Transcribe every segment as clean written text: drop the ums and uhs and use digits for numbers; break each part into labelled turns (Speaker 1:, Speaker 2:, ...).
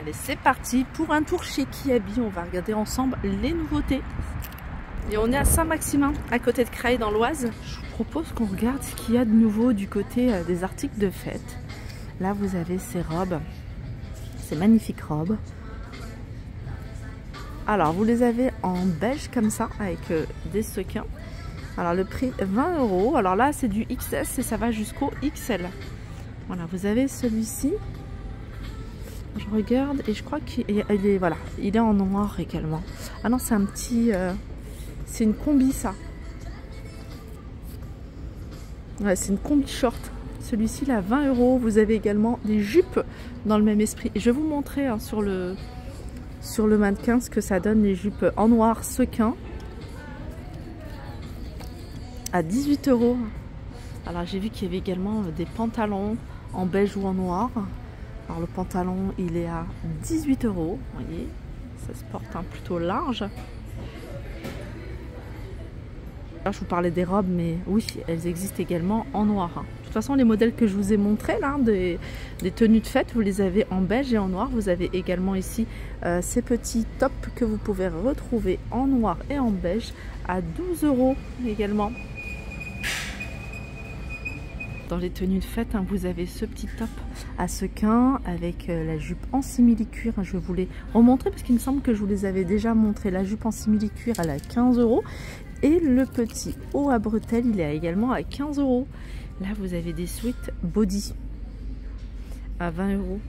Speaker 1: Allez, c'est parti pour un tour chez Kiabi. On va regarder ensemble les nouveautés. Et on est à Saint-Maximin, à côté de Creil dans l'Oise. Je vous propose qu'on regarde ce qu'il y a de nouveau du côté des articles de fête. Là, vous avez ces robes, ces magnifiques robes. Alors, vous les avez en beige comme ça, avec des sequins. Alors, le prix 20 €. Alors là, c'est du XS et ça va jusqu'au XL. Voilà, vous avez celui-ci. Je regarde et je crois qu'il est, voilà, il est en noir également. Ah non, c'est un petit... c'est une combi, ça. Ouais, c'est une combi short. Celui-ci, là, 20 €. Vous avez également des jupes dans le même esprit. Et je vais vous montrer hein, sur le mannequin ce que ça donne, les jupes en noir sequin. À 18 €. Alors, j'ai vu qu'il y avait également des pantalons en beige ou en noir. Alors, le pantalon, il est à 18 €. Vous voyez, ça se porte hein, plutôt large. Alors, je vous parlais des robes, mais oui, elles existent également en noir. De toute façon, les modèles que je vous ai montrés, là, des tenues de fête, vous les avez en beige et en noir. Vous avez également ici ces petits tops que vous pouvez retrouver en noir et en beige à 12 € également. Dans les tenues de fête, hein, vous avez ce petit top à sequins avec la jupe en simili-cuir. Je vais vous les remontrer parce qu'il me semble que je vous les avais déjà montré. La jupe en simili-cuir, elle est à 15 €. Et le petit haut à bretelles, il est également à 15 €. Là, vous avez des sweats body à 20 €.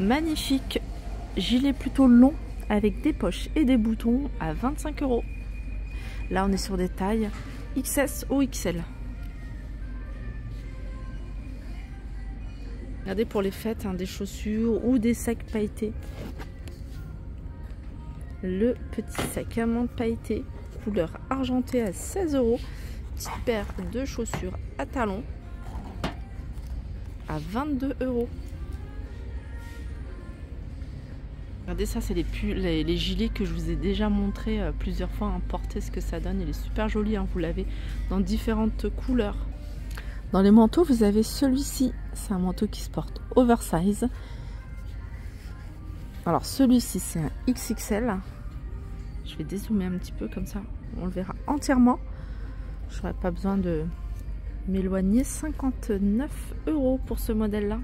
Speaker 1: Magnifique gilet plutôt long avec des poches et des boutons à 25 €. Là, on est sur des tailles XS ou XL. Regardez pour les fêtes, hein, des chaussures ou des sacs pailletés. Le petit sac à main pailleté, couleur argentée à 16 €. Petite paire de chaussures à talons à 22 €. Regardez ça, c'est les gilets que je vous ai déjà montré plusieurs fois. Hein, portez ce que ça donne, il est super joli. Hein, vous l'avez dans différentes couleurs. Dans les manteaux, vous avez celui-ci. C'est un manteau qui se porte oversize. Alors celui-ci, c'est un XXL. Je vais dézoomer un petit peu comme ça. On le verra entièrement. Je n'aurai pas besoin de m'éloigner. 59 € pour ce modèle-là.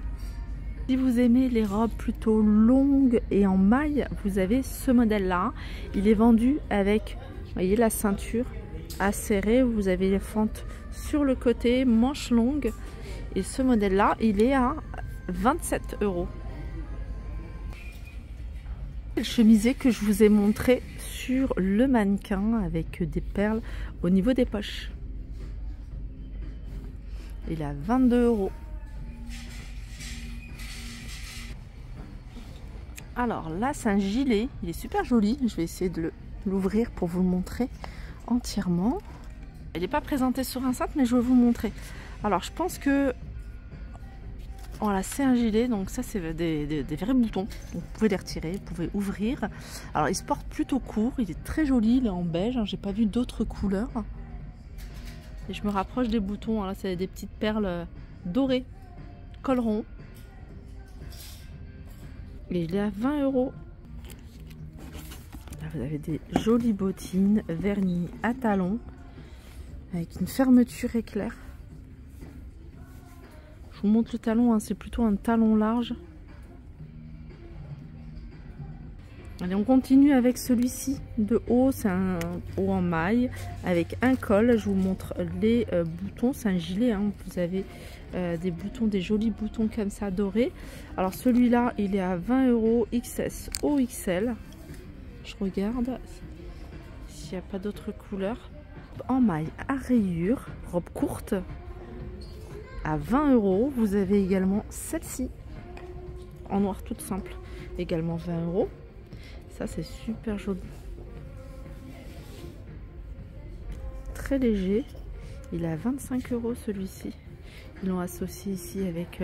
Speaker 1: Si vous aimez les robes plutôt longues et en maille, vous avez ce modèle-là. Il est vendu avec, vous voyez, la ceinture acérée. Vous avez les fentes sur le côté, manches longues. Et ce modèle-là, il est à 27 €. Le chemisier que je vous ai montré sur le mannequin avec des perles au niveau des poches. Il est à 22 €. Alors là, c'est un gilet, il est super joli. Je vais essayer de l'ouvrir pour vous le montrer entièrement. Il n'est pas présenté sur un sac, mais je vais vous montrer. Alors je pense que voilà, c'est un gilet, donc ça c'est des vrais boutons. Donc, vous pouvez les retirer, vous pouvez ouvrir. Alors il se porte plutôt court, il est très joli, il est en beige. Hein, j'ai pas vu d'autres couleurs. Et je me rapproche des boutons. Hein, là, c'est des petites perles dorées, col rond. Et il est à 20 €. Là, vous avez des jolies bottines vernies à talons avec une fermeture éclair. Je vous montre le talon, hein, c'est plutôt un talon large. Allez, on continue avec celui-ci de haut. C'est un haut en maille avec un col. Je vous montre les boutons. C'est un gilet. Hein. Vous avez des boutons, des jolis boutons comme ça dorés. Alors celui-là, il est à 20 € XS ou XL. Je regarde s'il n'y a pas d'autres couleurs. En maille à rayures, robe courte à 20 €. Vous avez également celle-ci en noir toute simple, également 20 €. Ça, c'est super joli. Très léger. Il est à 25 € celui-ci. Ils l'ont associé ici avec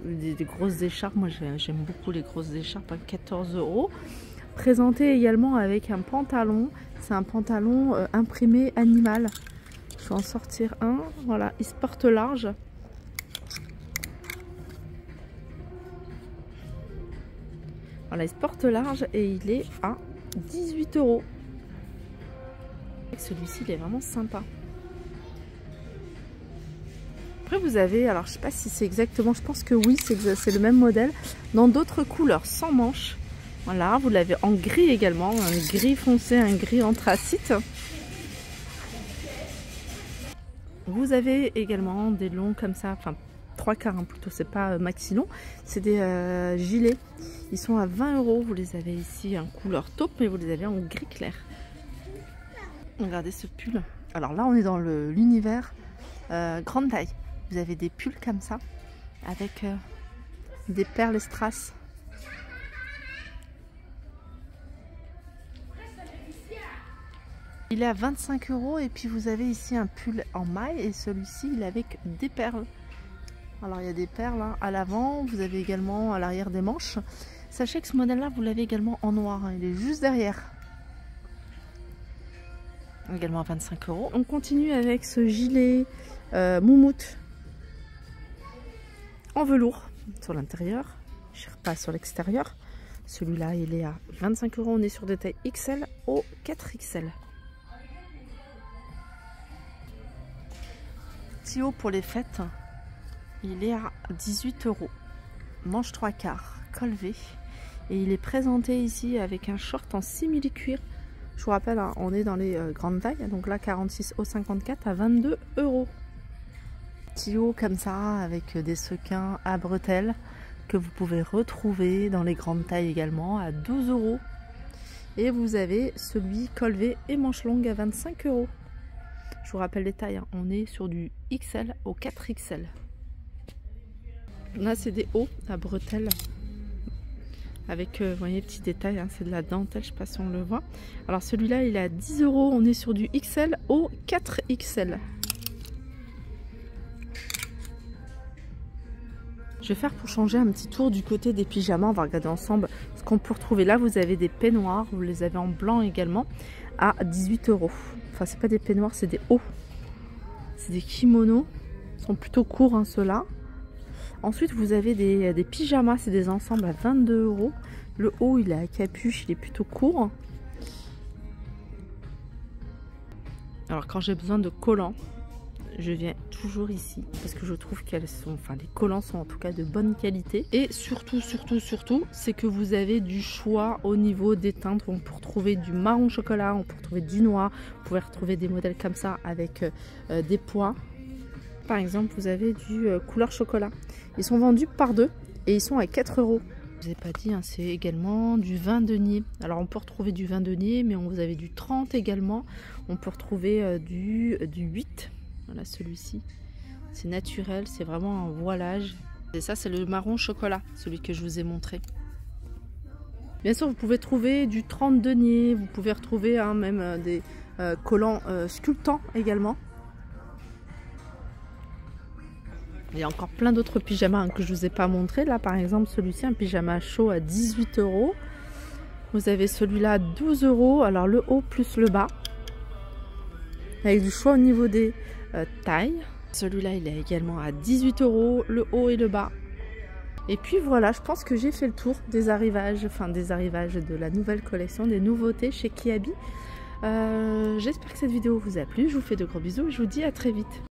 Speaker 1: des grosses écharpes. Moi, j'aime beaucoup les grosses écharpes à 14 €. Présenté également avec un pantalon. C'est un pantalon imprimé animal. Je vais en sortir un. Voilà, il se porte large. Voilà, il se porte large et il est à 18 €. Celui-ci, il est vraiment sympa. Après, vous avez, alors je sais pas si c'est exactement, je pense que oui, c'est le même modèle, dans d'autres couleurs, sans manches. Voilà, vous l'avez en gris également, un gris foncé, un gris anthracite. Vous avez également des longs comme ça, enfin 3/4 hein, plutôt, c'est pas maxi long, c'est des gilets. Ils sont à 20 €, vous les avez ici en couleur taupe, mais vous les avez en gris clair. Regardez ce pull. Alors là, on est dans l'univers grande taille. Vous avez des pulls comme ça, avec des perles et strass. Il est à 25 € et puis vous avez ici un pull en maille et celui-ci, il est avec des perles. Alors il y a des perles hein, à l'avant, vous avez également à l'arrière des manches. Sachez que ce modèle-là, vous l'avez également en noir, hein, il est juste derrière. Également à 25 €. On continue avec ce gilet moumoute en velours sur l'intérieur, Sherpa sur l'extérieur. Celui-là, il est à 25 €. On est sur des tailles XL au 4XL. Petit haut pour les fêtes, il est à 18 €. Manche 3/4, col V. Et il est présenté ici avec un short en simili-cuir. Je vous rappelle, hein, on est dans les grandes tailles. Donc là, 46 au 54 à 22 €. Petit haut comme ça, avec des sequins à bretelles que vous pouvez retrouver dans les grandes tailles également à 12 €. Et vous avez celui col V et manche longue à 25 €. Je vous rappelle les tailles, hein. On est sur du XL au 4XL. Là, c'est des hauts à bretelles. Avec, vous voyez, petits détails, hein, c'est de la dentelle, je ne sais pas si on le voit. Alors celui-là, il est à 10 €. On est sur du XL au 4XL. Je vais faire pour changer un petit tour du côté des pyjamas. On va regarder ensemble ce qu'on peut retrouver. Là, vous avez des peignoirs. Vous les avez en blanc également à 18 €. Enfin, c'est pas des peignoirs, c'est des hauts. C'est des kimonos. Ils sont plutôt courts, hein, ceux-là. Ensuite, vous avez des pyjamas. C'est des ensembles à 22 €. Le haut, il est à capuche. Il est plutôt court. Alors, quand j'ai besoin de collants, je viens toujours ici parce que je trouve qu'elles sont, enfin les collants sont en tout cas de bonne qualité. Et surtout, c'est que vous avez du choix au niveau des teintes. On peut retrouver du marron chocolat, on peut retrouver du noir. Vous pouvez retrouver des modèles comme ça avec des pois. Par exemple, vous avez du couleur chocolat. Ils sont vendus par deux et ils sont à 4 €. Je vous ai pas dit, hein, c'est également du vin denier. Alors on peut retrouver du vin denier, mais vous avez du 30 également. On peut retrouver du 8. Voilà, celui-ci, c'est naturel, c'est vraiment un voilage. Et ça, c'est le marron chocolat, celui que je vous ai montré. Bien sûr, vous pouvez trouver du 30 denier, vous pouvez retrouver hein, même des collants sculptants également. Il y a encore plein d'autres pyjamas hein, que je ne vous ai pas montré. Là, par exemple, celui-ci, un pyjama chaud à 18 €. Vous avez celui-là à 12 €. Alors, le haut plus le bas. Avec du choix au niveau des tailles. Celui-là, il est également à 18 €, le haut et le bas. Et puis voilà, je pense que j'ai fait le tour des arrivages, de la nouvelle collection, des nouveautés chez Kiabi. J'espère que cette vidéo vous a plu. Je vous fais de gros bisous et je vous dis à très vite.